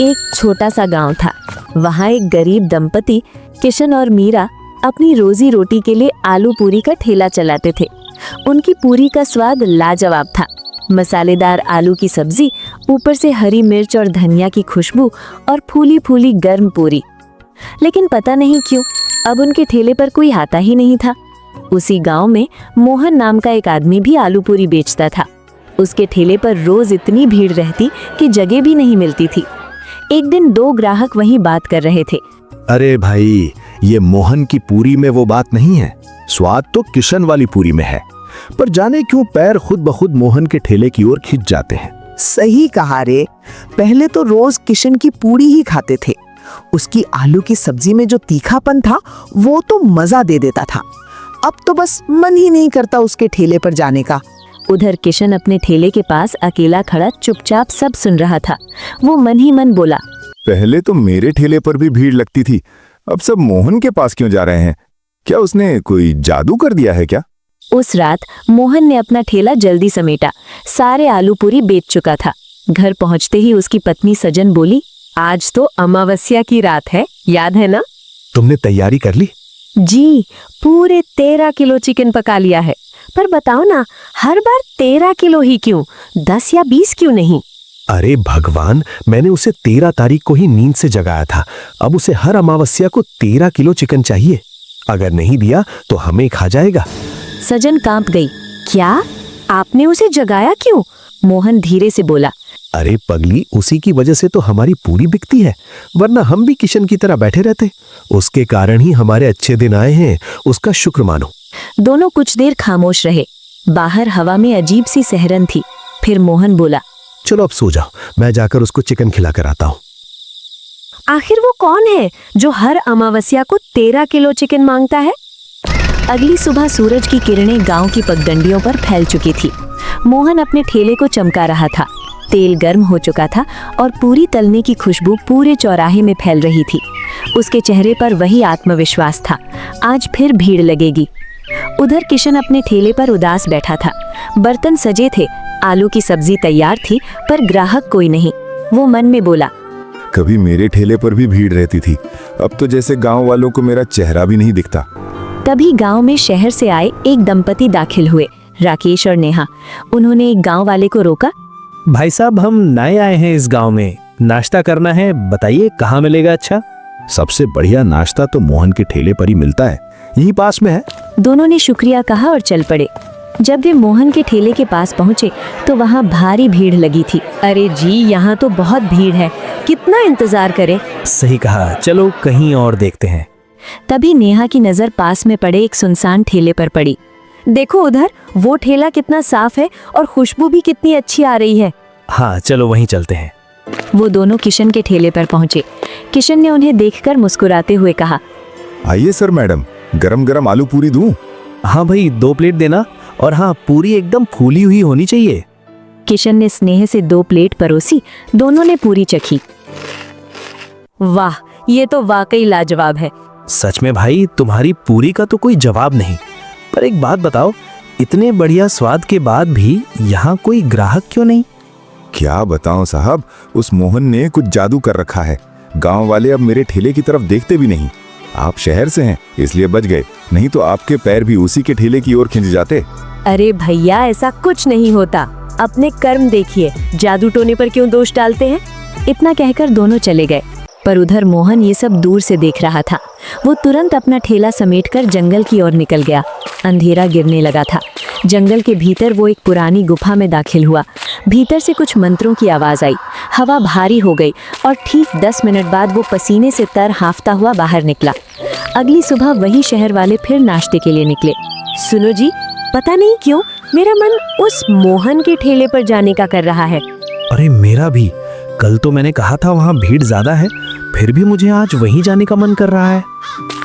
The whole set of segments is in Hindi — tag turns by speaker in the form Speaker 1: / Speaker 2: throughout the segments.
Speaker 1: एक छोटा सा गांव था। वहाँ एक गरीब दंपति किशन और मीरा अपनी रोजी रोटी के लिए आलू पूरी का ठेला चलाते थे। उनकी पूरी का स्वाद लाजवाब था। मसालेदार आलू की सब्जी, ऊपर से हरी मिर्च और धनिया की खुशबू और फूली फूली गर्म पूरी। लेकिन पता नहीं क्यों अब उनके ठेले पर कोई आता ही नहीं था। उसी गांव में मोहन नाम का एक आदमी भी आलू पूरी बेचता था। उसके ठेले पर रोज इतनी भीड़ रहती कि जगह भी नहीं मिलती थी। एक दिन दो ग्राहक वहीं बात कर रहे थे।
Speaker 2: अरे भाई, ये मोहन की पूरी में वो बात नहीं है। स्वाद तो किशन वाली पूरी में है, पर जाने क्यों पैर खुद ब खुद मोहन के ठेले की ओर खिंच जाते हैं।
Speaker 3: सही कहा रे। पहले तो रोज किशन की पूरी ही खाते थे। उसकी आलू की सब्जी में जो तीखापन था वो तो मजा दे देता था। अब तो बस मन ही नहीं करता उसके ठेले पर जाने का।
Speaker 1: उधर किशन अपने ठेले के पास अकेला खड़ा चुपचाप सब सुन रहा था। वो मन ही मन बोला,
Speaker 2: पहले तो मेरे ठेले पर भी भीड़ लगती थी, अब सब मोहन के पास क्यों जा रहे हैं? क्या उसने कोई जादू कर दिया है क्या?
Speaker 1: उस रात मोहन ने अपना ठेला जल्दी समेटा। सारे आलू पूरी बेच चुका था। घर पहुंचते ही उसकी पत्नी सजन बोली, आज तो अमावस्या की रात है, याद है ना?
Speaker 2: तुमने तैयारी कर ली?
Speaker 1: जी, पूरे 13 किलो चिकन पका लिया है। पर बताओ ना, हर बार 13 किलो ही क्यों? 10 या 20 क्यों नहीं?
Speaker 4: अरे भगवान, मैंने उसे 13 तारीख को ही नींद से जगाया था। अब उसे हर अमावस्या को 13 किलो चिकन चाहिए। अगर नहीं दिया तो हमें खा जाएगा।
Speaker 1: सजन कांप गई। क्या? आपने उसे जगाया क्यों? मोहन धीरे से बोला।
Speaker 4: अरे पगली, उसी की वजह से तो हमारी पूरी बिकती है, वरना हम भी किशन की तरह बैठे रहते। उसके कारण ही हमारे अच्छे दिन आए हैं, उसका शुक्र मानो।
Speaker 1: दोनों कुछ देर खामोश रहे। बाहर हवा में अजीब सी सहरन थी। फिर मोहन बोला,
Speaker 4: चलो अब सो जाओ, मैं जाकर उसको चिकन खिला कर आता हूँ।
Speaker 1: आखिर वो कौन है जो हर अमावस्या को 13 किलो चिकन मांगता है? अगली सुबह सूरज की किरणें गांव की पगडंडियों पर फैल चुकी थी। मोहन अपने ठेले को चमका रहा था। तेल गर्म हो चुका था और पूरी तलने की खुशबू पूरे चौराहे में फैल रही थी। उसके चेहरे पर वही आत्मविश्वास था, आज फिर भीड़ लगेगी। उधर किशन अपने ठेले पर उदास बैठा था। बर्तन सजे थे, आलू की सब्जी तैयार थी, पर ग्राहक कोई नहीं। वो मन में बोला,
Speaker 2: कभी मेरे ठेले पर भी भीड़ रहती थी, अब तो जैसे गांव वालों को मेरा चेहरा भी नहीं दिखता।
Speaker 1: तभी गांव में शहर से आए एक दंपति दाखिल हुए, राकेश और नेहा। उन्होंने एक गांव वाले को रोका।
Speaker 5: भाई साहब, हम नए आए हैं इस गांव में, नाश्ता करना है, बताइए कहाँ मिलेगा अच्छा?
Speaker 2: सबसे बढ़िया नाश्ता तो मोहन के ठेले पर ही मिलता है, यही पास में है।
Speaker 1: दोनों ने शुक्रिया कहा और चल पड़े। जब वे मोहन के ठेले के पास पहुंचे तो वहां भारी भीड़ लगी थी। अरे जी, यहाँ तो बहुत भीड़ है, कितना इंतजार करें?
Speaker 5: सही कहा, चलो कहीं और देखते हैं।
Speaker 1: तभी नेहा की नजर पास में पड़े एक सुनसान ठेले पर पड़ी। देखो उधर, वो ठेला कितना साफ है और खुशबू भी कितनी अच्छी आ रही है।
Speaker 5: हाँ, चलो वहीं चलते हैं।
Speaker 1: वो दोनों किशन के ठेले पर पहुंचे। किशन ने उन्हें देखकर मुस्कुराते हुए कहा,
Speaker 2: आइए सर मैडम, गरम गरम आलू पूरी दूं?
Speaker 5: हाँ भाई, 2 प्लेट देना, और हाँ, पूरी एकदम फूली हुई होनी चाहिए।
Speaker 1: किशन ने स्नेह से 2 प्लेट परोसी। दोनों ने पूरी चखी। वाह, ये तो वाकई लाजवाब है।
Speaker 5: सच में भाई, तुम्हारी पूरी का तो कोई जवाब नहीं। पर एक बात बताओ, इतने बढ़िया स्वाद के बाद भी यहाँ कोई ग्राहक क्यों नहीं?
Speaker 2: क्या बताऊं साहब, उस मोहन ने कुछ जादू कर रखा है। गांव वाले अब मेरे ठेले की तरफ देखते भी नहीं। आप शहर से हैं इसलिए बच गए, नहीं तो आपके पैर भी उसी के ठेले की ओर खिंच जाते।
Speaker 1: अरे भैया, ऐसा कुछ नहीं होता। अपने कर्म देखिए, जादू टोने पर क्यों दोष डालते हैं? इतना कहकर दोनों चले गए। पर उधर मोहन ये सब दूर से देख रहा था। वो तुरंत अपना ठेला समेटकर जंगल की ओर निकल गया। अंधेरा गिरने लगा था। जंगल के भीतर वो एक पुरानी गुफा में दाखिल हुआ। भीतर से कुछ मंत्रों की आवाज आई। हवा भारी हो गई और ठीक 10 मिनट बाद वो पसीने से तर हांफता हुआ बाहर निकला। अगली सुबह वही शहर वाले फिर नाश्ते के लिए निकले। सुनो जी, पता नहीं क्यों मेरा मन उस मोहन के ठेले पर जाने का कर रहा है।
Speaker 5: अरे मेरा भी। कल तो मैंने कहा था वहाँ भीड़ ज्यादा है, फिर भी मुझे आज वहीं जाने का मन कर रहा है।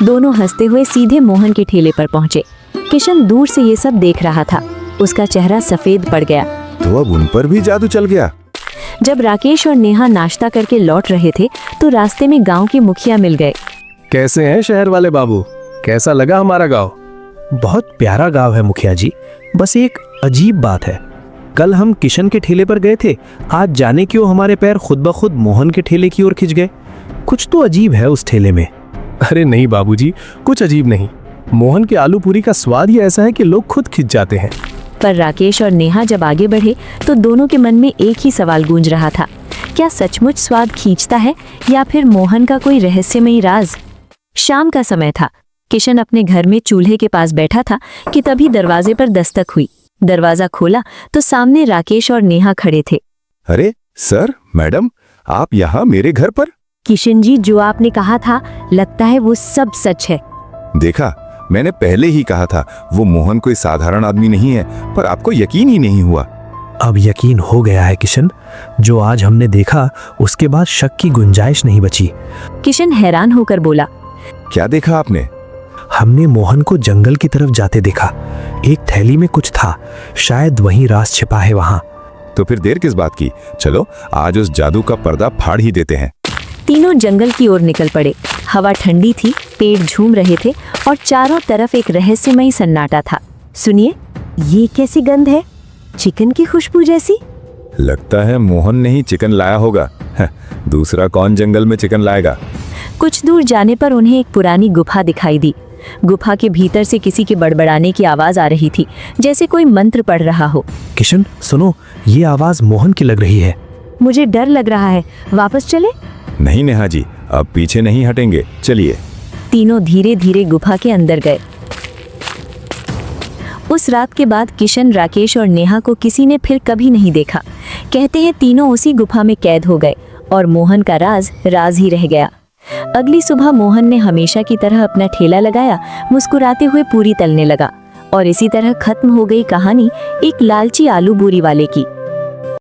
Speaker 1: दोनों हंसते हुए सीधे मोहन के ठेले पर पहुंचे। किशन दूर से ये सब देख रहा था। उसका चेहरा सफेद पड़ गया।
Speaker 2: तो अब उन पर भी जादू चल गया।
Speaker 1: जब राकेश और नेहा नाश्ता करके लौट रहे थे तो रास्ते में गांव के मुखिया मिल गए।
Speaker 6: कैसे हैं शहर वाले बाबू, कैसा लगा हमारा गांव?
Speaker 5: बहुत प्यारा गांव है मुखिया जी, बस एक अजीब बात है। कल हम किशन के ठेले पर गए थे, आज जाने क्यों हमारे पैर खुद ब खुद मोहन के ठेले की ओर खिंच गए। कुछ तो अजीब है उस ठेले में।
Speaker 6: अरे नहीं बाबूजी, कुछ अजीब नहीं। मोहन के आलू पूरी का स्वाद ही ऐसा है कि लोग खुद खिंच जाते हैं।
Speaker 1: पर राकेश और नेहा जब आगे बढ़े तो दोनों के मन में एक ही सवाल गूंज रहा था, क्या सचमुच स्वाद खींचता है या फिर मोहन का कोई रहस्यमयी राज। शाम का समय था। किशन अपने घर में चूल्हे के पास बैठा था कि तभी दरवाजे पर दस्तक हुई। दरवाजा खोला तो सामने राकेश और नेहा खड़े थे।
Speaker 2: अरे सर, मैडम, आप यहाँ मेरे घर पर?
Speaker 1: किशन जी, जो आपने कहा था लगता है वो सब सच है।
Speaker 2: देखा, मैंने पहले ही कहा था वो मोहन कोई साधारण आदमी नहीं है, पर आपको यकीन ही नहीं हुआ।
Speaker 5: अब यकीन हो गया है किशन। जो आज हमने देखा उसके बाद शक की गुंजाइश नहीं बची।
Speaker 1: किशन हैरान होकर बोला,
Speaker 2: क्या देखा आपने?
Speaker 5: हमने मोहन को जंगल की तरफ जाते देखा। एक थैली में कुछ था, शायद वही राज छिपा है वहां।
Speaker 2: तो फिर देर किस बात की? चलो आज उस जादू का पर्दा फाड़ ही देते हैं।
Speaker 1: तीनों जंगल की ओर निकल पड़े। हवा ठंडी थी, पेड़ झूम रहे थे और चारों तरफ एक रहस्यमयी सन्नाटा था। सुनिए, ये कैसी गंध है? चिकन की खुशबू जैसी।
Speaker 2: लगता है मोहन ने ही चिकन लाया होगा। दूसरा कौन जंगल में चिकन लाएगा?
Speaker 1: कुछ दूर जाने पर उन्हें एक पुरानी गुफा दिखाई दी। गुफा के भीतर से किसी के बड़बड़ाने की आवाज आ रही थी, जैसे कोई मंत्र पढ़ रहा हो।
Speaker 5: किशन सुनो, ये आवाज मोहन की लग रही है।
Speaker 1: मुझे डर लग रहा है, वापस चले?
Speaker 2: नहीं नेहा जी, अब पीछे नहीं हटेंगे, चलिए।
Speaker 1: तीनों धीरे धीरे गुफा के अंदर गए। उस रात के बाद किशन, राकेश और नेहा को किसी ने फिर कभी नहीं देखा। कहते हैं तीनों उसी गुफा में कैद हो गए और मोहन का राज राज ही रह गया। अगली सुबह मोहन ने हमेशा की तरह अपना ठेला लगाया, मुस्कुराते हुए पूरी तलने लगा और इसी तरह खत्म हो गई कहानी एक लालची आलू पूरी वाले की।